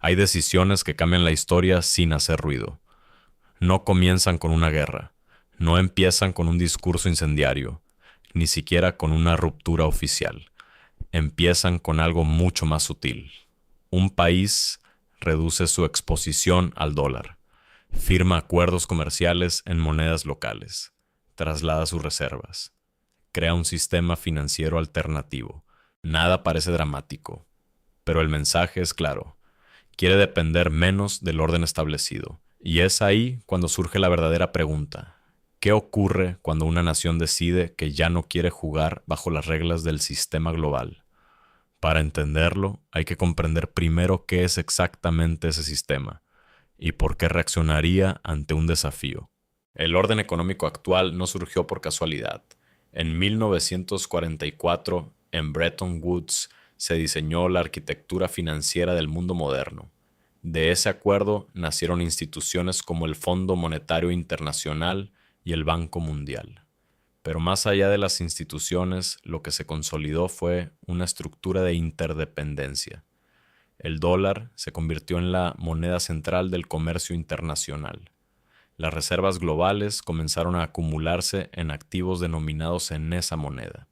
Hay decisiones que cambian la historia sin hacer ruido. No comienzan con una guerra, no empiezan con un discurso incendiario, ni siquiera con una ruptura oficial. Empiezan con algo mucho más sutil. Un país reduce su exposición al dólar, firma acuerdos comerciales en monedas locales, traslada sus reservas, crea un sistema financiero alternativo. Nada parece dramático, pero el mensaje es claro. Quiere depender menos del orden establecido. Y es ahí cuando surge la verdadera pregunta. ¿Qué ocurre cuando una nación decide que ya no quiere jugar bajo las reglas del sistema global? Para entenderlo, hay que comprender primero qué es exactamente ese sistema y por qué reaccionaría ante un desafío. El orden económico actual no surgió por casualidad. En 1944, en Bretton Woods, se diseñó la arquitectura financiera del mundo moderno. De ese acuerdo nacieron instituciones como el Fondo Monetario Internacional y el Banco Mundial. Pero más allá de las instituciones, lo que se consolidó fue una estructura de interdependencia. El dólar se convirtió en la moneda central del comercio internacional. Las reservas globales comenzaron a acumularse en activos denominados en esa moneda.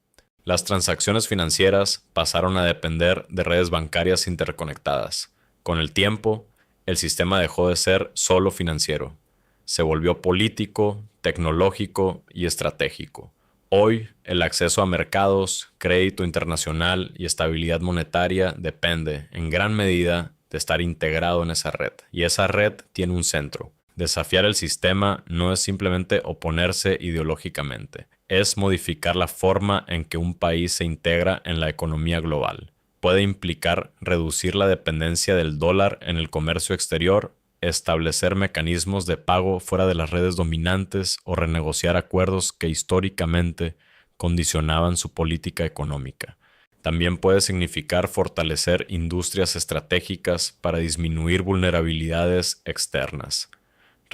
Las transacciones financieras pasaron a depender de redes bancarias interconectadas. Con el tiempo, el sistema dejó de ser solo financiero. Se volvió político, tecnológico y estratégico. Hoy, el acceso a mercados, crédito internacional y estabilidad monetaria depende, en gran medida, de estar integrado en esa red. Y esa red tiene un centro. Desafiar el sistema no es simplemente oponerse ideológicamente, es modificar la forma en que un país se integra en la economía global. Puede implicar reducir la dependencia del dólar en el comercio exterior, establecer mecanismos de pago fuera de las redes dominantes o renegociar acuerdos que históricamente condicionaban su política económica. También puede significar fortalecer industrias estratégicas para disminuir vulnerabilidades externas,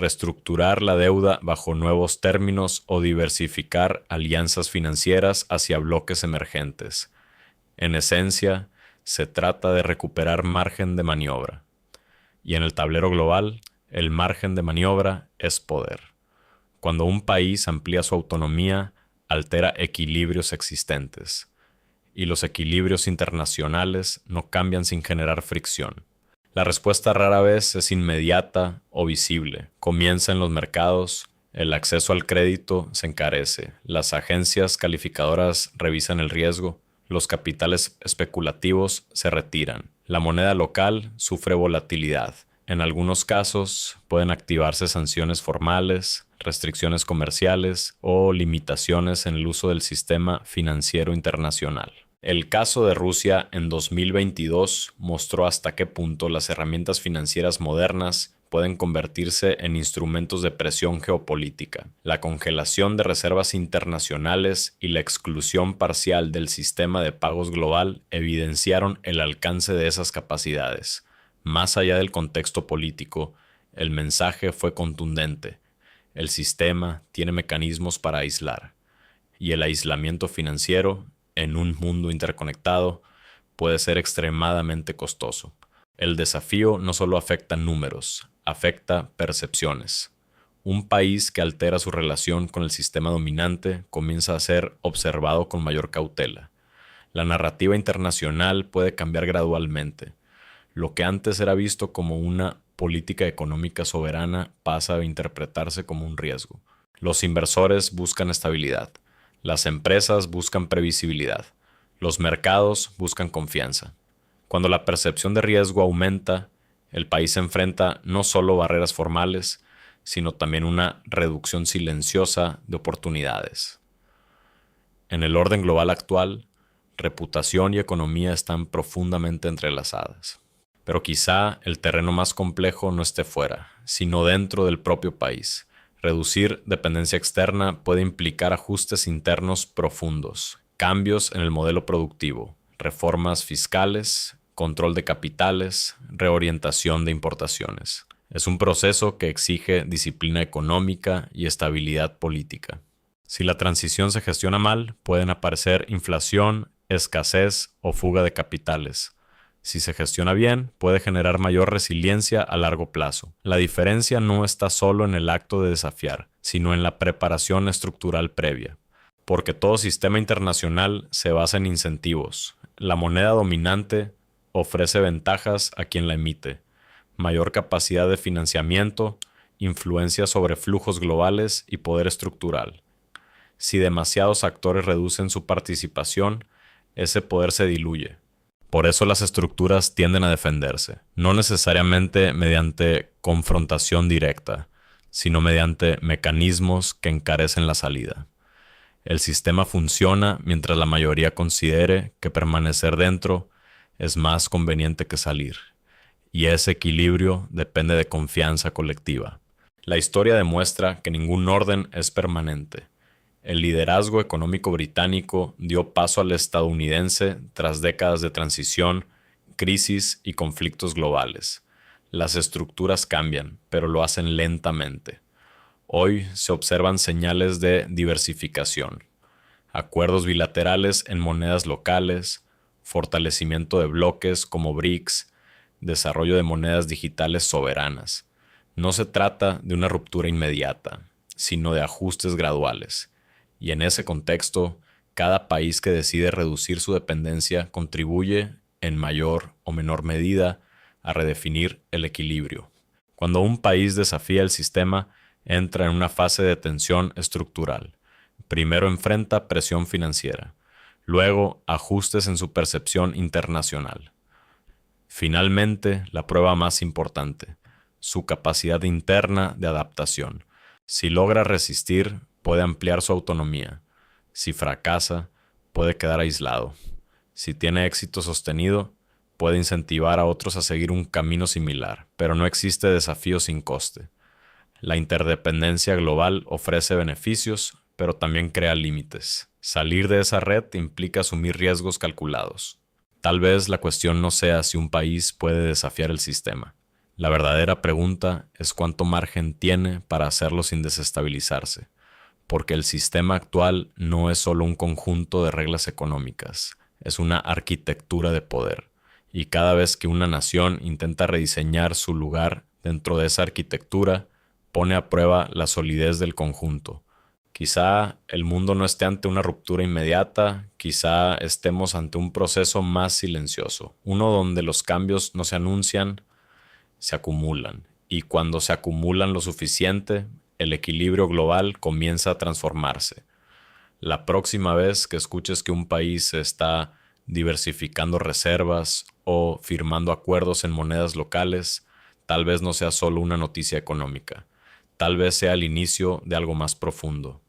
reestructurar la deuda bajo nuevos términos o diversificar alianzas financieras hacia bloques emergentes. En esencia, se trata de recuperar margen de maniobra. Y en el tablero global, el margen de maniobra es poder. Cuando un país amplía su autonomía, altera equilibrios existentes. Y los equilibrios internacionales no cambian sin generar fricción. La respuesta rara vez es inmediata o visible. Comienza en los mercados, el acceso al crédito se encarece, las agencias calificadoras revisan el riesgo, los capitales especulativos se retiran, la moneda local sufre volatilidad. En algunos casos pueden activarse sanciones formales, restricciones comerciales o limitaciones en el uso del sistema financiero internacional. El caso de Rusia en 2022 mostró hasta qué punto las herramientas financieras modernas pueden convertirse en instrumentos de presión geopolítica. La congelación de reservas internacionales y la exclusión parcial del sistema de pagos global evidenciaron el alcance de esas capacidades. Más allá del contexto político, el mensaje fue contundente. El sistema tiene mecanismos para aislar, y el aislamiento financiero en un mundo interconectado puede ser extremadamente costoso. El desafío no solo afecta números, afecta percepciones. Un país que altera su relación con el sistema dominante comienza a ser observado con mayor cautela. La narrativa internacional puede cambiar gradualmente. Lo que antes era visto como una política económica soberana pasa a interpretarse como un riesgo. Los inversores buscan estabilidad. Las empresas buscan previsibilidad. Los mercados buscan confianza. Cuando la percepción de riesgo aumenta, el país enfrenta no solo barreras formales, sino también una reducción silenciosa de oportunidades. En el orden global actual, reputación y economía están profundamente entrelazadas. Pero quizá el terreno más complejo no esté fuera, sino dentro del propio país. Reducir dependencia externa puede implicar ajustes internos profundos, cambios en el modelo productivo, reformas fiscales, control de capitales, reorientación de importaciones. Es un proceso que exige disciplina económica y estabilidad política. Si la transición se gestiona mal, pueden aparecer inflación, escasez o fuga de capitales. Si se gestiona bien, puede generar mayor resiliencia a largo plazo. La diferencia no está solo en el acto de desafiar, sino en la preparación estructural previa. Porque todo sistema internacional se basa en incentivos. La moneda dominante ofrece ventajas a quien la emite, mayor capacidad de financiamiento, influencia sobre flujos globales y poder estructural. Si demasiados actores reducen su participación, ese poder se diluye. Por eso las estructuras tienden a defenderse, no necesariamente mediante confrontación directa, sino mediante mecanismos que encarecen la salida. El sistema funciona mientras la mayoría considere que permanecer dentro es más conveniente que salir, y ese equilibrio depende de confianza colectiva. La historia demuestra que ningún orden es permanente. El liderazgo económico británico dio paso al estadounidense tras décadas de transición, crisis y conflictos globales. Las estructuras cambian, pero lo hacen lentamente. Hoy se observan señales de diversificación, acuerdos bilaterales en monedas locales, fortalecimiento de bloques como BRICS, desarrollo de monedas digitales soberanas. No se trata de una ruptura inmediata, sino de ajustes graduales. Y en ese contexto, cada país que decide reducir su dependencia contribuye, en mayor o menor medida, a redefinir el equilibrio. Cuando un país desafía el sistema, entra en una fase de tensión estructural. Primero enfrenta presión financiera, luego ajustes en su percepción internacional. Finalmente, la prueba más importante, su capacidad interna de adaptación. Si logra resistir, puede ampliar su autonomía. Si fracasa, puede quedar aislado. Si tiene éxito sostenido, puede incentivar a otros a seguir un camino similar, pero no existe desafío sin coste. La interdependencia global ofrece beneficios, pero también crea límites. Salir de esa red implica asumir riesgos calculados. Tal vez la cuestión no sea si un país puede desafiar el sistema. La verdadera pregunta es cuánto margen tiene para hacerlo sin desestabilizarse, porque el sistema actual no es solo un conjunto de reglas económicas, es una arquitectura de poder, y cada vez que una nación intenta rediseñar su lugar dentro de esa arquitectura, pone a prueba la solidez del conjunto. Quizá el mundo no esté ante una ruptura inmediata, quizá estemos ante un proceso más silencioso, uno donde los cambios no se anuncian, se acumulan, y cuando se acumulan lo suficiente, el equilibrio global comienza a transformarse. La próxima vez que escuches que un país está diversificando reservas o firmando acuerdos en monedas locales, tal vez no sea solo una noticia económica, tal vez sea el inicio de algo más profundo.